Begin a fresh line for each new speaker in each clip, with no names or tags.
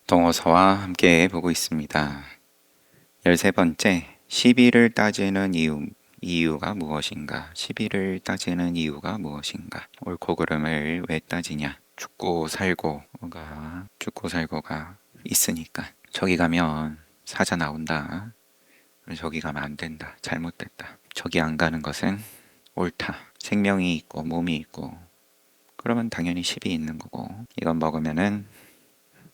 동호서와 함께 보고 있습니다. 13번째, 시비를 따지는 이유가 무엇인가? 시비를 따지는 이유가 무엇인가? 옳고 그름을 왜 따지냐? 죽고 살고가 있으니까. 저기 가면 사자 나온다. 저기 가면 안 된다. 잘못됐다. 저기 안 가는 것은 옳다. 생명이 있고 몸이 있고 그러면 당연히 시비 있는 거고, 이건 먹으면은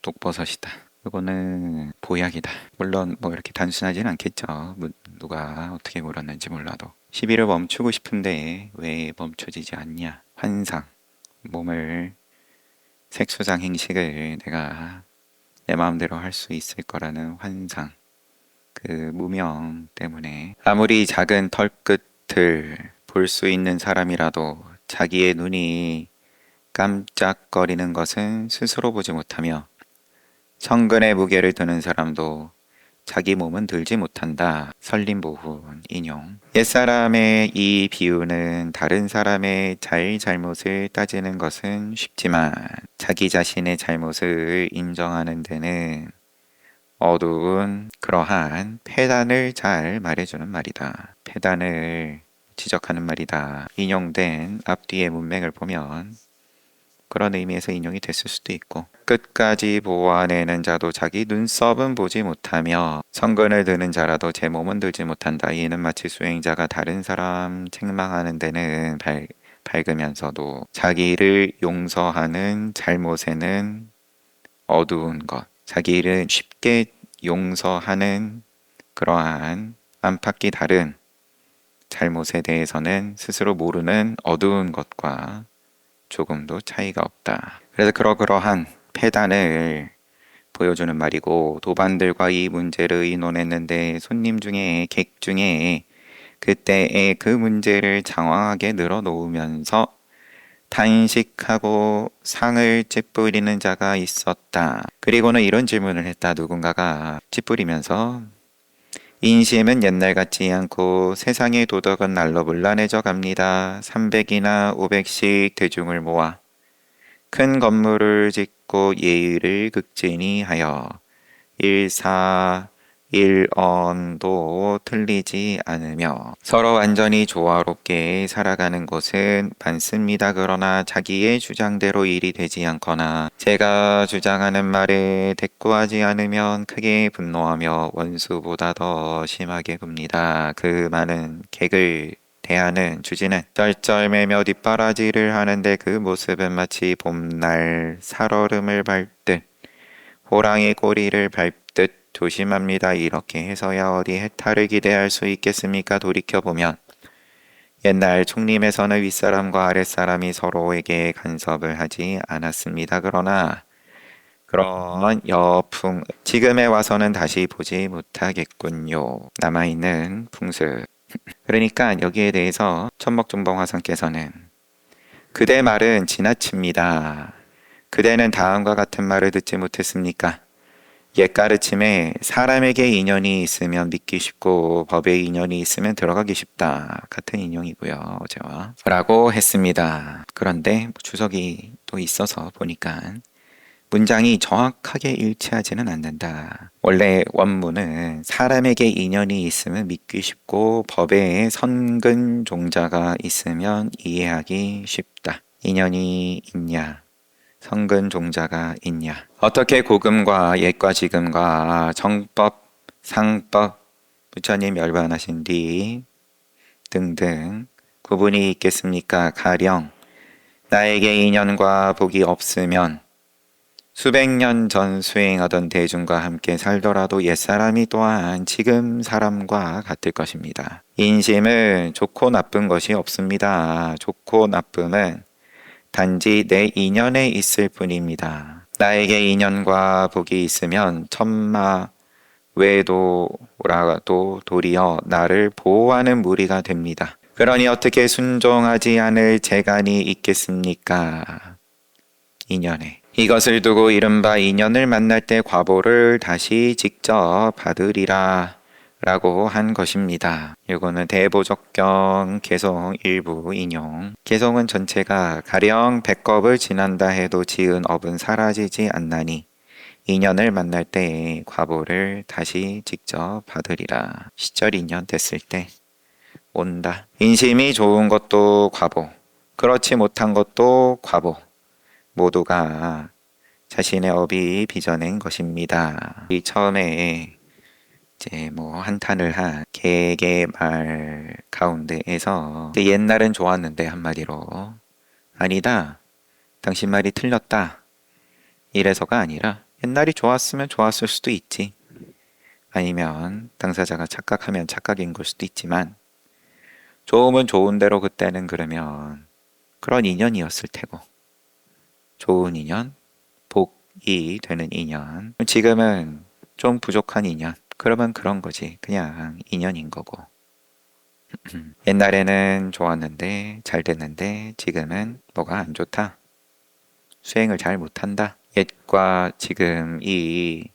독버섯이다. 이거는 보약이다. 물론 뭐 이렇게 단순하진 않겠죠. 누가 어떻게 물었는지 몰라도. 시비를 멈추고 싶은데 왜 멈춰지지 않냐? 환상, 몸을 색소장 행식을 내가 내 마음대로 할 수 있을 거라는 환상, 그 무명 때문에 아무리 작은 털끝을 볼 수 있는 사람이라도 자기의 눈이 깜짝거리는 것은 스스로 보지 못하며 천근의 무게를 드는 사람도 자기 몸은 들지 못한다. 설림보훈 인용. 옛사람의 이 비유는 다른 사람의 잘못을 따지는 것은 쉽지만 자기 자신의 잘못을 인정하는 데는 어두운 그러한 폐단을 잘 말해주는 말이다. 폐단을 지적하는 말이다. 인용된 앞뒤의 문맥을 보면 그런 의미에서 인용이 됐을 수도 있고, 끝까지 보아내는 자도 자기 눈썹은 보지 못하며 성근을 드는 자라도 제 몸은 들지 못한다. 이는 마치 수행자가 다른 사람 책망하는 데는 밝으면서도 자기를 용서하는 잘못에는 어두운 것, 자기를 쉽게 용서하는 그러한 안팎이 다른 잘못에 대해서는 스스로 모르는 어두운 것과 조금도 차이가 없다. 그래서 그러한 폐단을 보여주는 말이고, 도반들과 이 문제를 의논했는데 객 중에 그때의 그 문제를 장황하게 늘어놓으면서 탄식하고 상을 찌푸리는 자가 있었다. 그리고는 이런 질문을 했다. 누군가가 찌푸리면서 인심은 옛날 같지 않고 세상의 도덕은 날로 문란해져 갑니다. 300이나 500씩 대중을 모아 큰 건물을 짓고 예의를 극진히 하여 일사일언도 틀리지 않으며 서로 완전히 조화롭게 살아가는 곳은 많습니다. 그러나 자기의 주장대로 일이 되지 않거나 제가 주장하는 말에 대꾸하지 않으면 크게 분노하며 원수보다 더 심하게 굽니다. 그 많은 객을 대하는 주지는 쩔쩔매며 뒷바라지를 하는데 그 모습은 마치 봄날 살얼음을 밟듯 호랑이 꼬리를 밟듯 조심합니다. 이렇게 해서야 어디 해탈을 기대할 수 있겠습니까? 돌이켜보면 옛날 총림에서는 윗사람과 아랫사람이 서로에게 간섭을 하지 않았습니다. 그러나 그런 여풍 지금에 와서는 다시 보지 못하겠군요. 남아있는 풍습. 그러니까 여기에 대해서 천목중봉화상께서는 그대 말은 지나칩니다. 그대는 다음과 같은 말을 듣지 못했습니까? 옛 가르침에 사람에게 인연이 있으면 믿기 쉽고 법에 인연이 있으면 들어가기 쉽다. 같은 인용이고요. 어제와 라고 했습니다. 그런데 주석이 또 있어서 보니까 문장이 정확하게 일치하지는 않는다. 원래 원문은 사람에게 인연이 있으면 믿기 쉽고 법에 선근 종자가 있으면 이해하기 쉽다. 인연이 있냐? 성근 종자가 있냐? 어떻게 고금과 옛과 지금과 정법, 상법, 부처님 열반하신 뒤 등등 구분이 있겠습니까? 가령 나에게 인연과 복이 없으면 수백 년 전 수행하던 대중과 함께 살더라도 옛사람이 또한 지금 사람과 같을 것입니다. 인심은 좋고 나쁜 것이 없습니다. 좋고 나쁨은 단지 내 인연에 있을 뿐입니다. 나에게 인연과 복이 있으면 천마 외도라도 도리어 나를 보호하는 무리가 됩니다. 그러니 어떻게 순종하지 않을 재간이 있겠습니까? 인연에. 이것을 두고 이른바 인연을 만날 때 과보를 다시 직접 받으리라 라고 한 것입니다. 이거는 대보적경 개성 일부 인용. 개성은 전체가 가령 백겁을 지난다 해도 지은 업은 사라지지 않나니 인연을 만날 때 과보를 다시 직접 받으리라. 시절 인연 됐을 때 온다. 인심이 좋은 것도 과보, 그렇지 못한 것도 과보. 모두가 자신의 업이 빚어낸 것입니다. 이 처음에 이제 뭐 한탄을 한 개의 말 가운데에서 옛날은 좋았는데 한마디로 아니다. 당신 말이 틀렸다. 이래서가 아니라 옛날이 좋았으면 좋았을 수도 있지. 아니면 당사자가 착각하면 착각인 걸 수도 있지만 좋으면 좋은 대로 그때는 그러면 그런 인연이었을 테고 좋은 인연, 복이 되는 인연. 지금은 좀 부족한 인연. 그러면 그런 거지. 그냥 인연인 거고. 옛날에는 좋았는데 잘 됐는데 지금은 뭐가 안 좋다. 수행을 잘 못한다. 옛과 지금이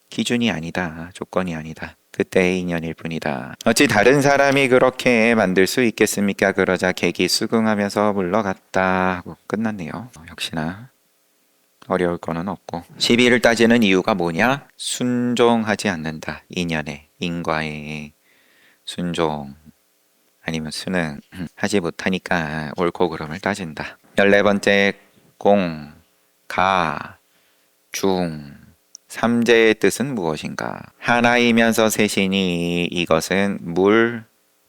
기준이 아니다. 조건이 아니다. 그때의 인연일 뿐이다. 어찌 다른 사람이 그렇게 만들 수 있겠습니까? 그러자 객이 수긍하면서 물러갔다 하고 끝났네요. 역시나 어려울 거는 없고. 시비를 따지는 이유가 뭐냐? 순종하지 않는다. 인연에, 인과에 순종 아니면 순응 하지 못하니까 옳고 그름을 따진다. 14번째 공, 가, 중, 삼재의 뜻은 무엇인가? 하나이면서 셋이니 이것은 물,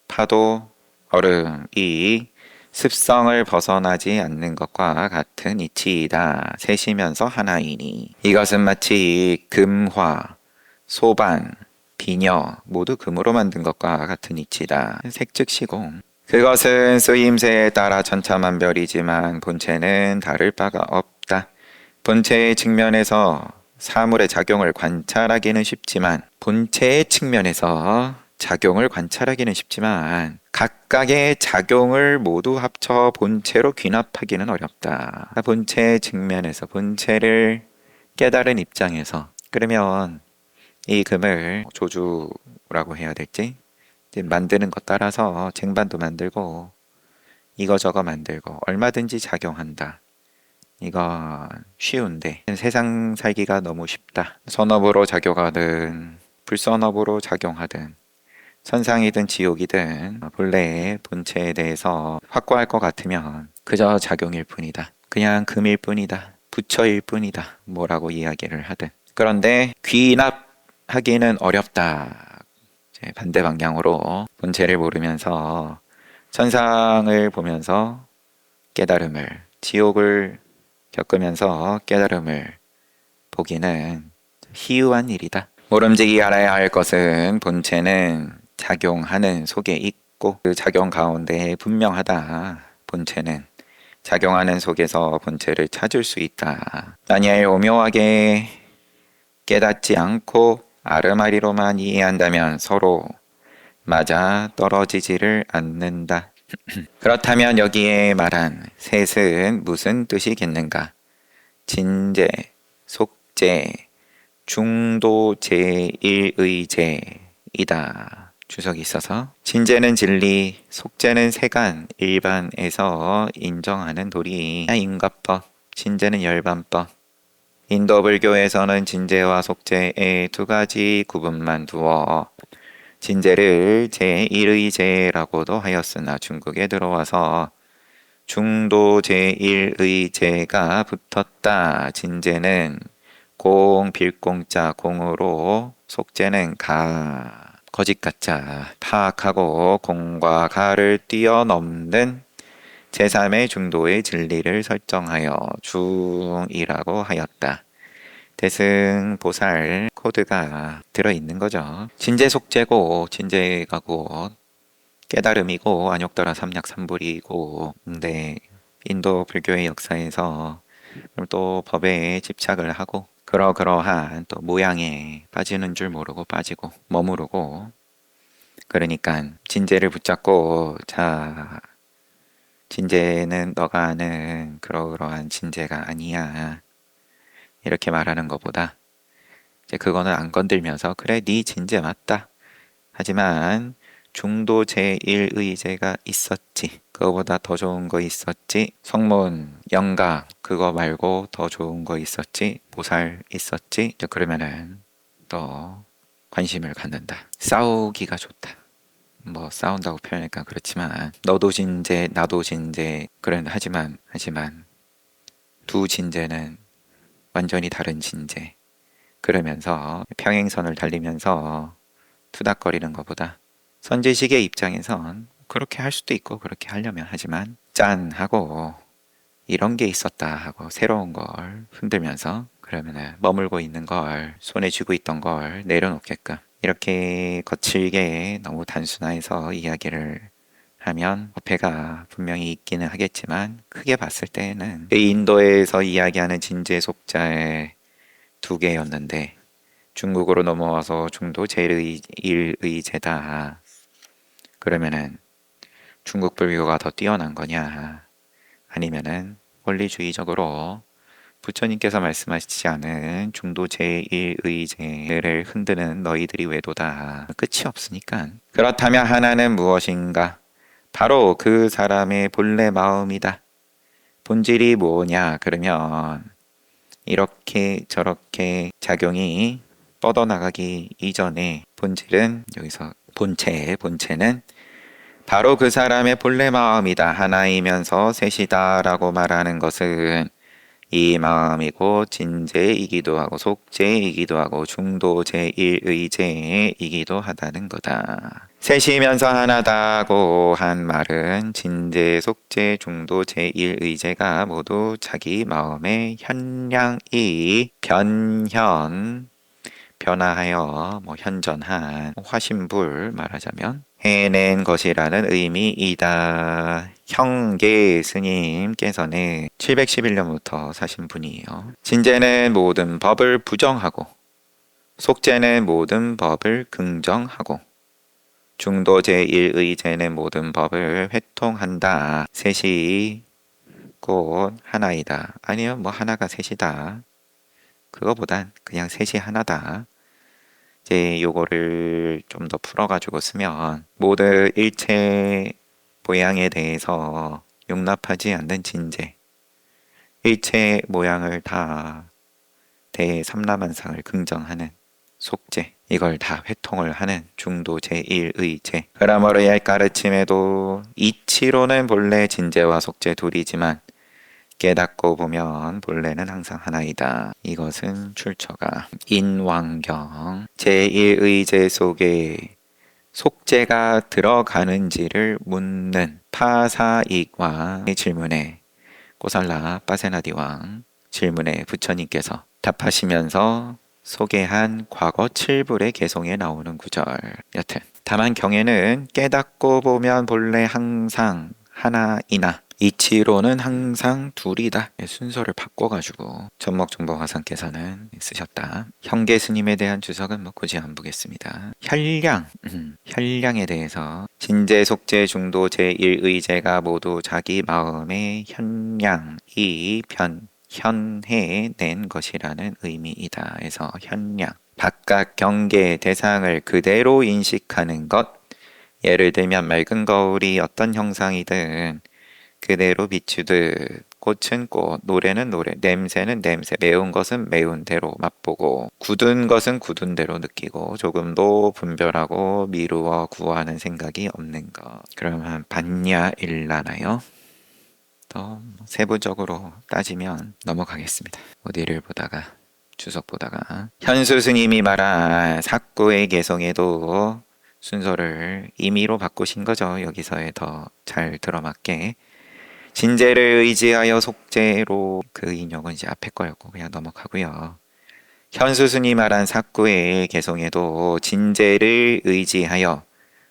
파도, 얼음이 습성을 벗어나지 않는 것과 같은 이치이다. 셋이면서 하나이니 이것은 마치 금화, 소반, 비녀 모두 금으로 만든 것과 같은 이치다. 색즉 시공. 그것은 쓰임새에 따라 천차만별이지만 본체는 다를 바가 없다. 본체의 측면에서 사물의 작용을 관찰하기는 쉽지만 각각의 작용을 모두 합쳐 본체로 귀납하기는 어렵다. 본체의 측면에서 본체를 깨달은 입장에서 그러면 이 금을 조주라고 해야 될지 이제 만드는 것 따라서 쟁반도 만들고 이거저거 만들고 얼마든지 작용한다. 이건 쉬운데 세상 살기가 너무 쉽다. 선업으로 작용하든 불선업으로 작용하든 선상이든 지옥이든 본래의 본체에 대해서 확고할 것 같으면 그저 작용일 뿐이다. 그냥 금일 뿐이다. 부처일 뿐이다. 뭐라고 이야기를 하든. 그런데 귀납하기는 어렵다. 반대 방향으로 본체를 모르면서 천상을 보면서 깨달음을, 지옥을 겪으면서 깨달음을 보기는 희유한 일이다. 모름지기 알아야 할 것은 본체는 작용하는 속에 있고 그 작용 가운데 분명하다. 본체는 작용하는 속에서 본체를 찾을 수 있다. 만약 오묘하게 깨닫지 않고 아르마리로만 이해한다면 서로 맞아 떨어지지를 않는다. 그렇다면 여기에 말한 셋은 무슨 뜻이겠는가? 진재, 속재, 중도 제1의제이다. 주석이 있어서 진재는 진리, 속재는 세간, 일반에서 인정하는 도리, 인과법, 진재는 열반법. 인도 불교에서는 진재와 속재의 두 가지 구분만 두어 진재를 제1의제라고도 하였으나 중국에 들어와서 중도 제1의제가 붙었다. 진재는 공, 빌공자 공으로 속재는 가, 거짓가짜, 파악하고 공과 가를 뛰어넘는 제3의 중도의 진리를 설정하여 중이라고 하였다. 대승보살 코드가 들어있는 거죠. 진재 속재고 진재가 곧 깨달음이고 안욕더라 삼약삼불이고 근데 인도 불교의 역사에서 또 법에 집착을 하고 그러한 또 모양에 빠지는 줄 모르고 빠지고 머무르고 그러니까 진재를 붙잡고 자 진재는 너가 아는 그러한 진재가 아니야 이렇게 말하는 것보다 이제 그거는 안 건들면서 그래 네 진재 맞다 하지만 중도 제1의제가 있었지 그거보다 더 좋은 거 있었지? 성문, 영각, 그거 말고 더 좋은 거 있었지? 보살 있었지? 그러면은 또 관심을 갖는다. 싸우기가 좋다. 뭐 싸운다고 표현하니까 그렇지만 너도 진재 나도 진재 그런 하지만 두 진재는 완전히 다른 진재. 그러면서 평행선을 달리면서 투닥거리는 것보다 선지식의 입장에선 그렇게 할 수도 있고 그렇게 하려면 하지만 짠 하고 이런 게 있었다 하고 새로운 걸 흔들면서 그러면은 머물고 있는 걸 손에 쥐고 있던 걸 내려놓게끔 이렇게 거칠게 너무 단순화해서 이야기를 하면 어폐가 분명히 있기는 하겠지만 크게 봤을 때는 인도에서 이야기하는 진제 속자의 두 개였는데 중국으로 넘어와서 중도 제1의제다. 그러면은 중국 불교가 더 뛰어난 거냐? 아니면은 원리주의적으로 부처님께서 말씀하시지 않은 중도 제1의제를 흔드는 너희들이 외도다. 끝이 없으니까. 그렇다면 하나는 무엇인가? 바로 그 사람의 본래 마음이다. 본질이 뭐냐? 그러면 이렇게 저렇게 작용이 뻗어나가기 이전에 본질은 여기서 본체는 바로 그 사람의 본래 마음이다. 하나이면서 셋이다 라고 말하는 것은 이 마음이고 진재이기도 하고 속재이기도 하고 중도 제1의제이기도 하다는 거다. 셋이면서 하나다고 한 말은 진재, 속재, 중도 제1의제가 모두 자기 마음의 현량이 변화하여 현전한 화신불 말하자면 해낸 것이라는 의미이다. 형계 스님께서는 711년부터 사신 분이에요. 진재는 모든 법을 부정하고 속재는 모든 법을 긍정하고 중도 제1의제는 모든 법을 회통한다. 셋이 곧 하나이다. 아니요, 하나가 셋이다. 그거보단 그냥 셋이 하나다. 이제 요거를 좀 더 풀어가지고 쓰면 모든 일체 모양에 대해서 용납하지 않는 진재, 일체 모양을 다 대삼라만상을 긍정하는 속재, 이걸 다 회통을 하는 중도 제1의제. 그라머리의 가르침에도 이치로는 본래 진재와 속재 둘이지만 깨닫고 보면 본래는 항상 하나이다. 이것은 출처가 인왕경 제1의제 속에 속재가 들어가는지를 묻는 파사익왕의 질문에 꼬살라 빠세나디왕 질문에 부처님께서 답하시면서 소개한 과거 7불의 개송에 나오는 구절. 여튼 다만 경에는 깨닫고 보면 본래 항상 하나이나 이치로는 항상 둘이다. 순서를 바꿔가지고 전목정보 화상께서는 쓰셨다. 형계 스님에 대한 주석은 굳이 안 보겠습니다. 혈량에 대해서 진재, 속재, 중도, 제1의제가 모두 자기 마음의 현량이 현해낸 것이라는 의미이다. 해서 현량, 바깥 경계 대상을 그대로 인식하는 것. 예를 들면 맑은 거울이 어떤 형상이든 그대로 비추듯 꽃은 꽃, 노래는 노래, 냄새는 냄새, 매운 것은 매운 대로 맛보고 굳은 것은 굳은 대로 느끼고 조금도 분별하고 미루어 구하는 생각이 없는 것. 그러면 받냐 일라나요? 더 세부적으로 따지면 넘어가겠습니다. 어디를 보다가 주석 보다가 현수 스님이 말한 사구의 개성에도 순서를 임의로 바꾸신 거죠. 여기서의 더 잘 들어맞게 진재를 의지하여 속재로, 그 인용은 이제 앞에 거였고 그냥 넘어가고요. 현수 스님 말한 사구의 개성에도 진재를 의지하여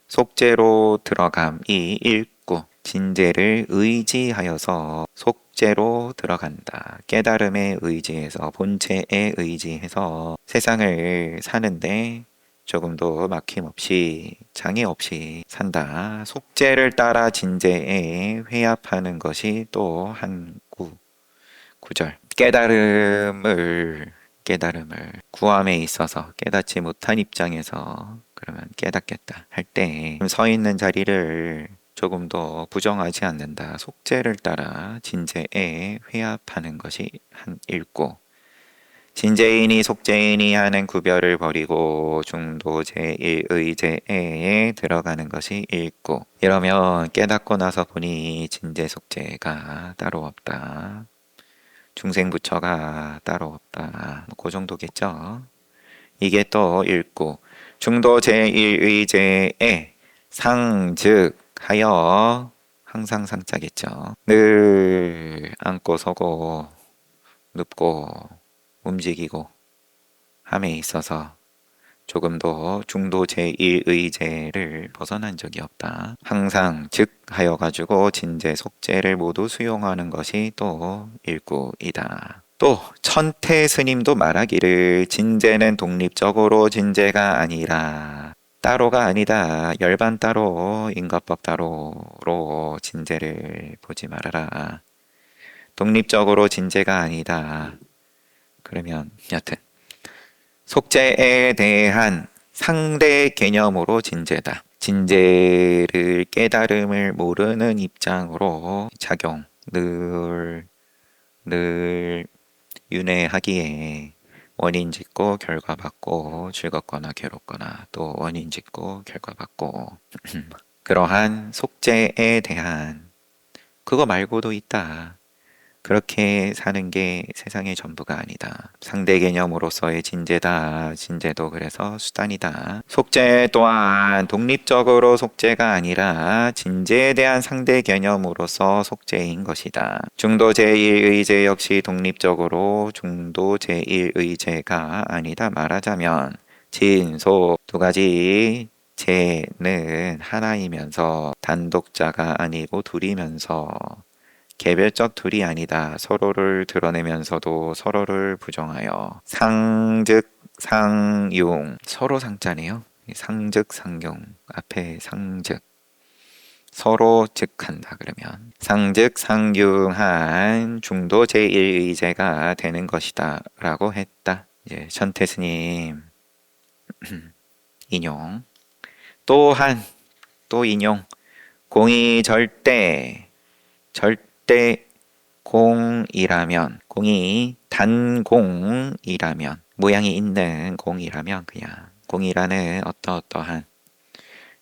속재로 들어감이 일구, 진재를 의지하여서 속재로 들어간다. 깨달음에 의지해서 본체에 의지해서 세상을 사는데 조금도 막힘없이 장애 없이 산다. 속재를 따라 진재에 회합하는 것이 또 한 구절. 깨달음을 구함에 있어서 깨닫지 못한 입장에서 그러면 깨닫겠다 할 때 서 있는 자리를 조금 더 부정하지 않는다. 속죄를 따라 진제에 회합하는 것이 한 읽고, 진제인이 속죄인이 하는 구별을 버리고 중도 제1의 제에에 들어가는 것이 읽고, 이러면 깨닫고 나서 보니 진제 속죄가 따로 없다. 중생부처가 따로 없다. 그 정도겠죠. 이게 또 읽고, 중도 제1의 제에 상즉하여, 항상 상자겠죠. 늘 앉고 서고 눕고 움직이고 함에 있어서 조금도 중도 제1의제를 벗어난 적이 없다. 항상 즉 하여 가지고 진제 속죄를 모두 수용하는 것이 또 일구이다. 또 천태 스님도 말하기를 진제는 독립적으로 진제가 아니라 따로가 아니다. 열반 따로 인과법 따로로 진제를 보지 말아라. 독립적으로 진제가 아니다. 그러면 여튼 속죄에 대한 상대 개념으로 진제다. 진제를 깨달음을 모르는 입장으로 작용, 늘 윤회하기에 원인 짓고 결과 받고 즐겁거나 괴롭거나 또 원인 짓고 결과 받고 그러한 속죄에 대한 그거 말고도 있다. 그렇게 사는 게 세상의 전부가 아니다. 상대 개념으로서의 진제다. 진제도 그래서 수단이다. 속죄 또한 독립적으로 속죄가 아니라 진제에 대한 상대 개념으로서 속죄인 것이다. 중도 제1의제 역시 독립적으로 중도 제1의제가 아니다 말하자면 진속 두 가지 제는 하나이면서 단독자가 아니고 둘이면서 개별적 둘이 아니다. 서로를 드러내면서도 서로를 부정하여 상즉 상용 서로 상자네요. 상즉 상용 앞에 상즉 서로 즉한다 그러면 상즉 상용한 중도 제1의제가 되는 것이다 라고 했다. 이제 천태스님 인용 또한 또 인용 공이 절대 공이라면 공이 단공이라면 모양이 있는 공이라면 그냥 공이라는 어떠한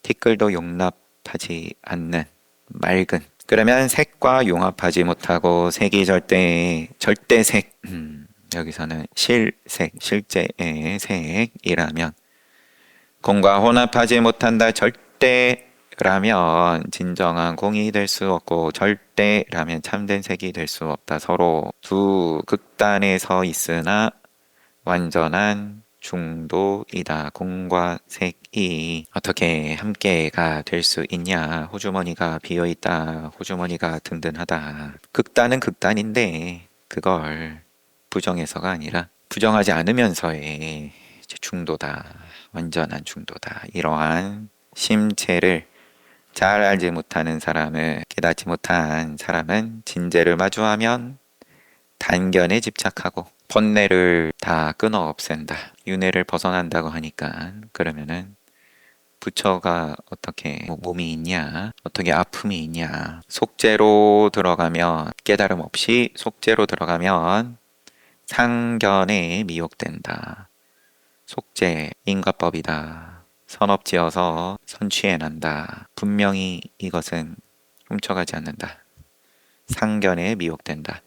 티끌도 용납하지 않는 맑은 그러면 색과 용합하지 못하고 색이 절대색 여기서는 실색 실제의 색이라면 공과 혼합하지 못한다 절대라면 진정한 공이 될 수 없고 절대라면 참된 색이 될 수 없다. 서로 두 극단에 서 있으나 완전한 중도이다. 공과 색이 어떻게 함께가 될 수 있냐. 호주머니가 비어있다. 호주머니가 든든하다. 극단은 극단인데 그걸 부정해서가 아니라 부정하지 않으면서의 중도다. 완전한 중도다. 이러한 심체를 잘 알지 못하는 사람은 깨닫지 못한 사람은 진제를 마주하면 단견에 집착하고 번뇌를 다 끊어 없앤다. 윤회를 벗어난다고 하니까 그러면은 부처가 어떻게 몸이 있냐 어떻게 아픔이 있냐 속죄로 들어가면 깨달음 없이 속죄로 들어가면 상견에 미혹된다. 속죄 인과법이다. 선업지어서 선취해 난다. 분명히 이것은 훔쳐가지 않는다. 상견에 미혹된다.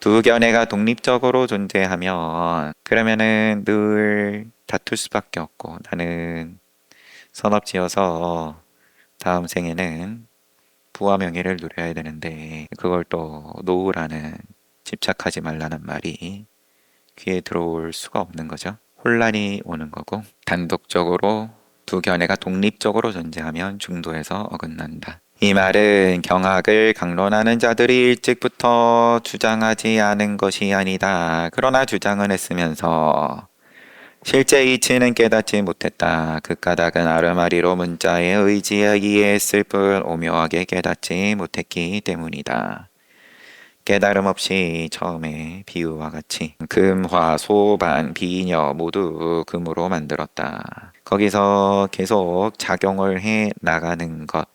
두 견해가 독립적으로 존재하면 그러면은 늘 다툴 수밖에 없고 나는 선업지어서 다음 생에는 부와 명예를 누려야 되는데 그걸 또 놓으라는 집착하지 말라는 말이 귀에 들어올 수가 없는 거죠. 혼란이 오는 거고 단독적으로 두 견해가 독립적으로 존재하면 중도에서 어긋난다. 이 말은 경학을 강론하는 자들이 일찍부터 주장하지 않은 것이 아니다. 그러나 주장은 했으면서 실제 이치는 깨닫지 못했다. 그 까닭은 아르마리로 문자에 의지에 이해했을 뿐 오묘하게 깨닫지 못했기 때문이다. 깨달음 없이 처음에 비유와 같이 금, 화, 소, 반, 비녀 모두 금으로 만들었다. 거기서 계속 작용을 해 나가는 것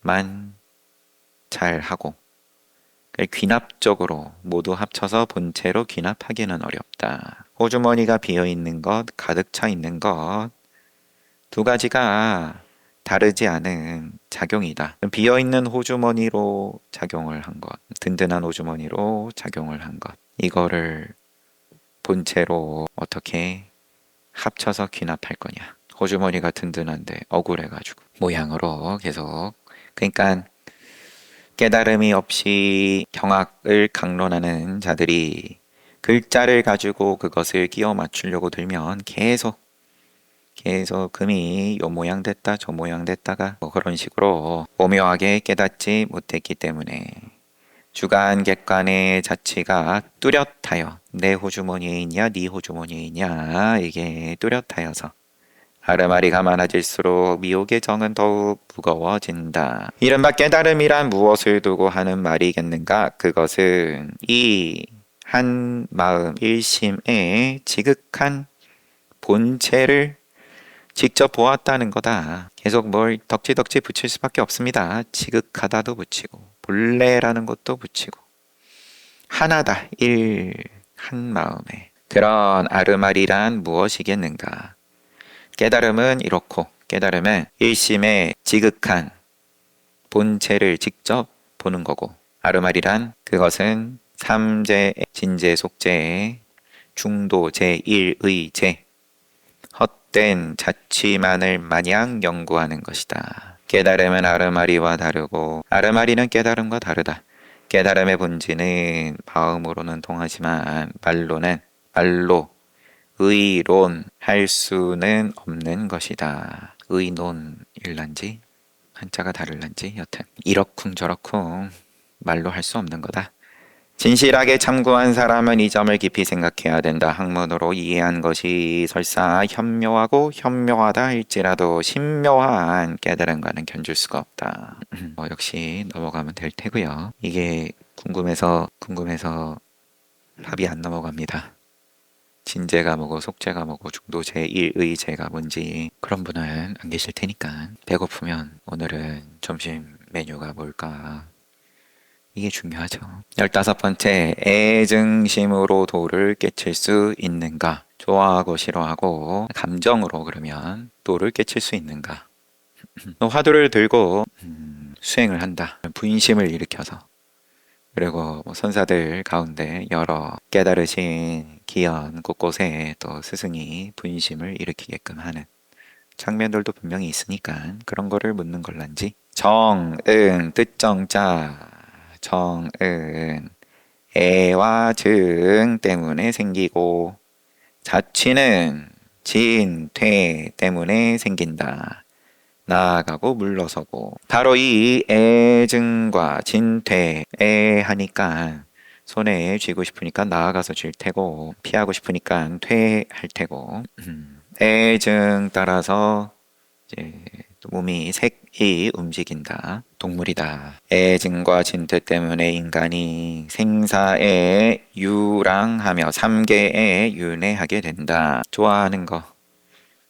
것만 잘하고 귀납적으로 모두 합쳐서 본체로 귀납하기는 어렵다. 호주머니가 비어있는 것, 가득 차 있는 것, 두 가지가 다르지 않은 작용이다. 비어있는 호주머니로 작용을 한 것, 든든한 호주머니로 작용을 한 것, 이거를 본체로 어떻게 합쳐서 귀납할 거냐. 호주머니가 든든한데 억울해가지고 모양으로 계속, 그러니까 깨달음이 없이 경악을 강론하는 자들이 글자를 가지고 그것을 끼워 맞추려고 들면 계속 금이 요 모양 됐다 저 모양 됐다가 뭐 그런 식으로 오묘하게 깨닫지 못했기 때문에 주관 객관의 자체가 뚜렷하여 내 호주머니에 있냐 네 호주머니에 있냐 이게 뚜렷하여서 아르마리가 많아질수록 미혹의 정은 더욱 무거워진다. 이른바 깨달음이란 무엇을 두고 하는 말이겠는가? 그것은 이 한 마음 일심의 지극한 본체를 직접 보았다는 거다. 계속 뭘 덕지덕지 붙일 수밖에 없습니다. 지극하다도 붙이고 본래라는 것도 붙이고 하나다. 한 마음에. 그런 아르마리란 무엇이겠는가? 깨달음은 이렇고 깨달음은 일심의 지극한 본체를 직접 보는 거고 아르마리란 그것은 삼재, 진재, 속재, 중도, 제1의 재 헛된 자취만을 마냥 연구하는 것이다. 깨달음은 아르마리와 다르고 아르마리는 깨달음과 다르다. 깨달음의 본질은 마음으로는 통하지만 말로 의론할 수는 없는 것이다. 의논일란지 한자가 다를란지 여튼 이러쿵저러쿵 말로 할 수 없는 거다. 진실하게 참고한 사람은 이 점을 깊이 생각해야 된다. 학문으로 이해한 것이 설사 현묘하고 현묘하다 할지라도 신묘한 깨달음과는 견줄 수가 없다. 역시 넘어가면 될 테고요. 이게 궁금해서 답이 안 넘어갑니다. 진재가 뭐고 속재가 뭐고 중도 제1의 재가 뭔지 그런 분은 안 계실 테니까 배고프면 오늘은 점심 메뉴가 뭘까? 이게 중요하죠. 15번째, 애증심으로 도를 깨칠 수 있는가? 좋아하고 싫어하고 감정으로 그러면 도를 깨칠 수 있는가? 화두를 들고 수행을 한다. 분심을 일으켜서. 그리고 선사들 가운데 여러 깨달으신 기연 곳곳에 또 스승이 분심을 일으키게끔 하는 장면들도 분명히 있으니까 그런 거를 묻는 걸란지. 정은 뜻정자 정은 애와 증 때문에 생기고 자취는 진, 퇴 때문에 생긴다. 나아가고 물러서고 바로 이 애증과 진퇴 애하니까 손에 쥐고 싶으니까 나아가서 쥘 테고 피하고 싶으니까 퇴할 테고 애증 따라서 이제 몸이 색이 움직인다. 동물이다. 애증과 진퇴 때문에 인간이 생사에 유랑하며 삼계에 윤회하게 된다. 좋아하는 거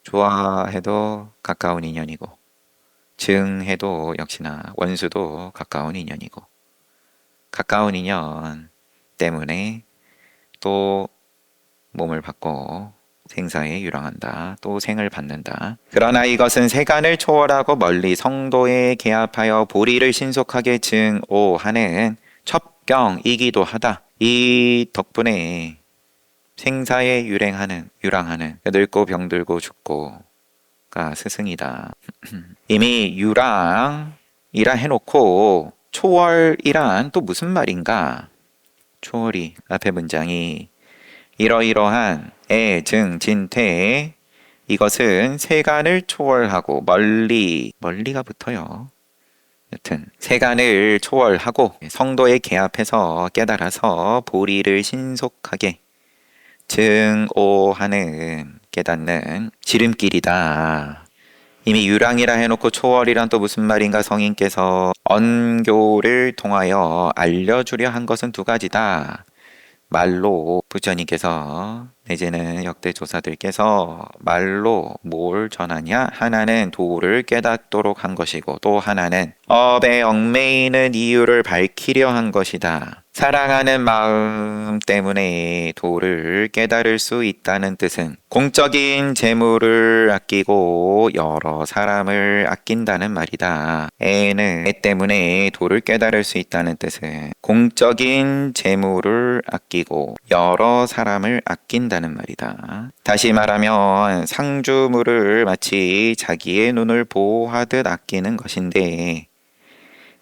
좋아해도 가까운 인연이고 증해도 역시나 원수도 가까운 인연이고 가까운 인연 때문에 또 몸을 받고 생사에 유랑한다. 또 생을 받는다. 그러나 이것은 세간을 초월하고 멀리 성도에 개합하여 보리를 신속하게 증오하는 첩경이기도 하다. 이 덕분에 생사에 유랑하는 늙고 병들고 죽고가 스승이다. 이미 유랑이라 해놓고 초월이란 또 무슨 말인가? 초월이 앞에 문장이 이러이러한 애증 진퇴 이것은 세간을 초월하고 멀리가 붙어요. 여튼 세간을 초월하고 성도에 개합해서 깨달아서 보리를 신속하게 증오하는 깨닫는 지름길이다. 이미 유랑이라 해놓고 초월이란 또 무슨 말인가? 성인께서 언교를 통하여 알려주려 한 것은 두 가지다. 말로 부처님께서 내지는 역대 조사들께서 말로 뭘 전하냐? 하나는 도를 깨닫도록 한 것이고 또 하나는 업에 얽매이는 이유를 밝히려 한 것이다. 사랑하는 마음 때문에 도를 깨달을 수 있다는 뜻은 공적인 재물을 아끼고 여러 사람을 아낀다는 말이다. 애 때문에 도를 깨달을 수 있다는 뜻은 공적인 재물을 아끼고 여러 사람을 아낀다는 말이다. 다시 말하면 상주물을 마치 자기의 눈을 보호하듯 아끼는 것인데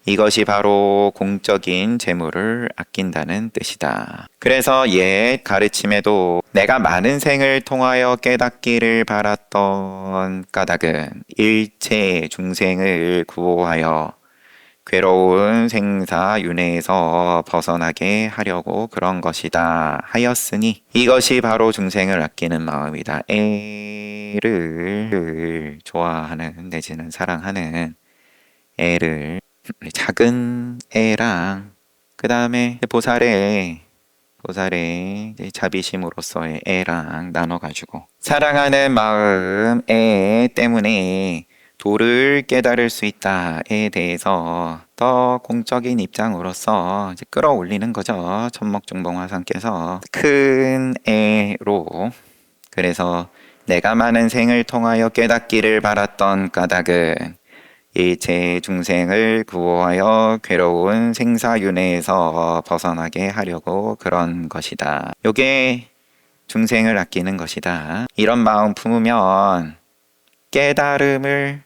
이것이 바로 공적인 재물을 아낀다는 뜻이다. 그래서 옛 가르침에도 내가 많은 생을 통하여 깨닫기를 바랐던 까닭은 일체 중생을 구호하여 괴로운 생사윤회에서 벗어나게 하려고 그런 것이다 하였으니 이것이 바로 중생을 아끼는 마음이다. 애를 좋아하는 내지는 사랑하는 애를 작은 애랑 그 다음에 보살의 자비심으로서의 애랑 나눠가지고 사랑하는 마음 애 때문에 도를 깨달을 수 있다에 대해서 더 공적인 입장으로서 이제 끌어올리는 거죠. 천목중봉화상께서 큰 애로 그래서 내가 많은 생을 통하여 깨닫기를 바랐던 까닭은 일체 중생을 구호하여 괴로운 생사윤회에서 벗어나게 하려고 그런 것이다. 요게 중생을 아끼는 것이다. 이런 마음 품으면 깨달음을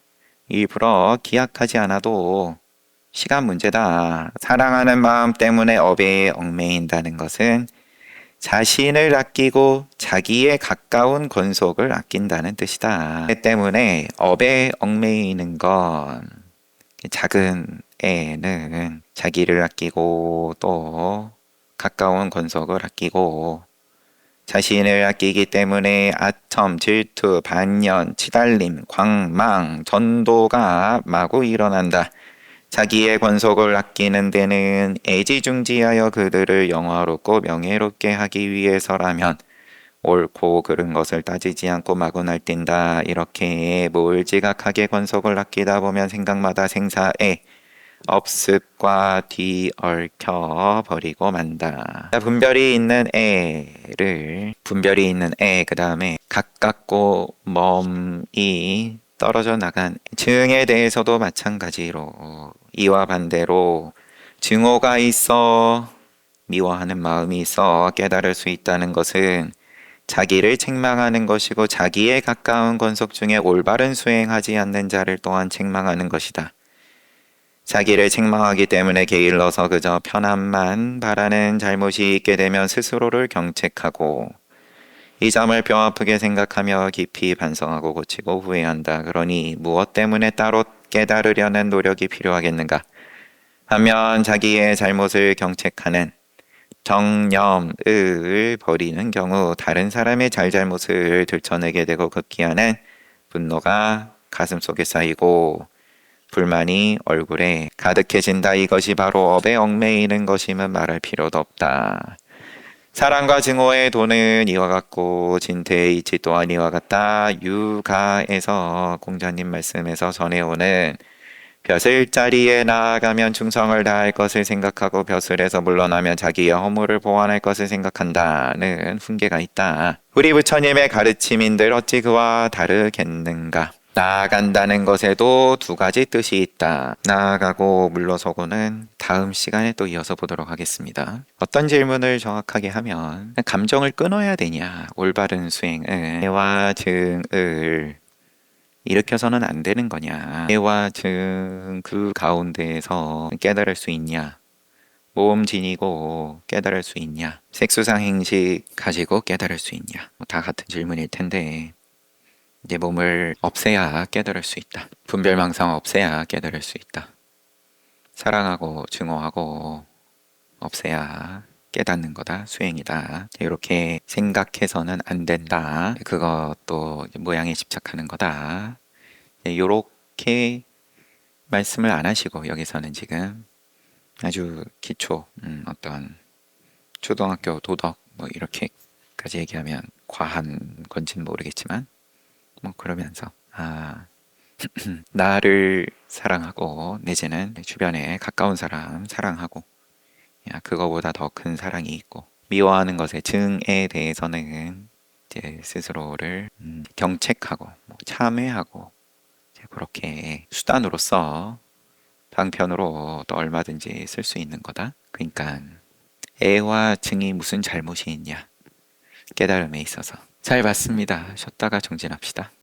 일부러 기약하지 않아도 시간 문제다. 사랑하는 마음 때문에 업에 얽매인다는 것은 자신을 아끼고 자기의 가까운 권속을 아낀다는 뜻이다. 때문에 업에 얽매이는 건 작은 애는 자기를 아끼고 또 가까운 권속을 아끼고 자신을 아끼기 때문에 아첨, 질투, 반연, 치달림, 광망, 전도가 마구 일어난다. 자기의 권속을 아끼는 데는 애지중지하여 그들을 영화롭고 명예롭게 하기 위해서라면 옳고 그른 것을 따지지 않고 마구 날뛴다. 이렇게 몰지각하게 권속을 아끼다 보면 생각마다 생사에 업습과 뒤얽혀 버리고 만다. 분별이 있는 그 다음에 가깝고 멀이 떨어져 나간 증에 대해서도 마찬가지로 이와 반대로 증오가 있어 미워하는 마음이 있어 깨달을 수 있다는 것은 자기를 책망하는 것이고 자기의 가까운 권속 중에 올바른 수행하지 않는 자를 또한 책망하는 것이다. 자기를 책망하기 때문에 게을러서 그저 편함만 바라는 잘못이 있게 되면 스스로를 경책하고 이 점을 뼈아프게 생각하며 깊이 반성하고 고치고 후회한다. 그러니 무엇 때문에 따로 깨달으려는 노력이 필요하겠는가? 반면 자기의 잘못을 경책하는 정념을 버리는 경우 다른 사람의 잘잘못을 들춰내게 되고 급기야는 분노가 가슴속에 쌓이고 불만이 얼굴에 가득해진다. 이것이 바로 업에 얽매이는 것임은 말할 필요도 없다. 사랑과 증오의 도는 이와 같고 진태의 이치 또한 이와 같다. 유가에서 공자님 말씀에서 전해오는 벼슬 자리에 나아가면 충성을 다할 것을 생각하고 벼슬에서 물러나면 자기의 허물을 보완할 것을 생각한다는 훈계가 있다. 우리 부처님의 가르침인들 어찌 그와 다르겠는가? 나아간다는 것에도 두 가지 뜻이 있다. 나아가고 물러서고는 다음 시간에 또 이어서 보도록 하겠습니다. 어떤 질문을 정확하게 하면 감정을 끊어야 되냐? 올바른 수행을 해와 증을 일으켜서는 안 되는 거냐? 해와 증 그 가운데에서 깨달을 수 있냐? 모험 지니고 깨달을 수 있냐? 색수상 행식 가지고 깨달을 수 있냐? 다 같은 질문일 텐데 이제 몸을 없애야 깨달을 수 있다. 분별망상 없애야 깨달을 수 있다. 사랑하고 증오하고 없애야 깨닫는 거다. 수행이다. 이렇게 생각해서는 안 된다. 그것도 모양에 집착하는 거다. 이렇게 말씀을 안 하시고 여기서는 지금 아주 기초 어떤 초등학교 도덕 뭐 이렇게까지 얘기하면 과한 건지는 모르겠지만 뭐 그러면서 나를 사랑하고 내지는 내 주변에 가까운 사람 사랑하고 그거보다 더 큰 사랑이 있고 미워하는 것의 증에 대해서는 이제 스스로를 경책하고 뭐 참회하고 이제 그렇게 수단으로서 방편으로 또 얼마든지 쓸 수 있는 거다. 그러니까 애와 증이 무슨 잘못이 있냐 깨달음에 있어서 잘 봤습니다. 쉬었다가 정진합시다.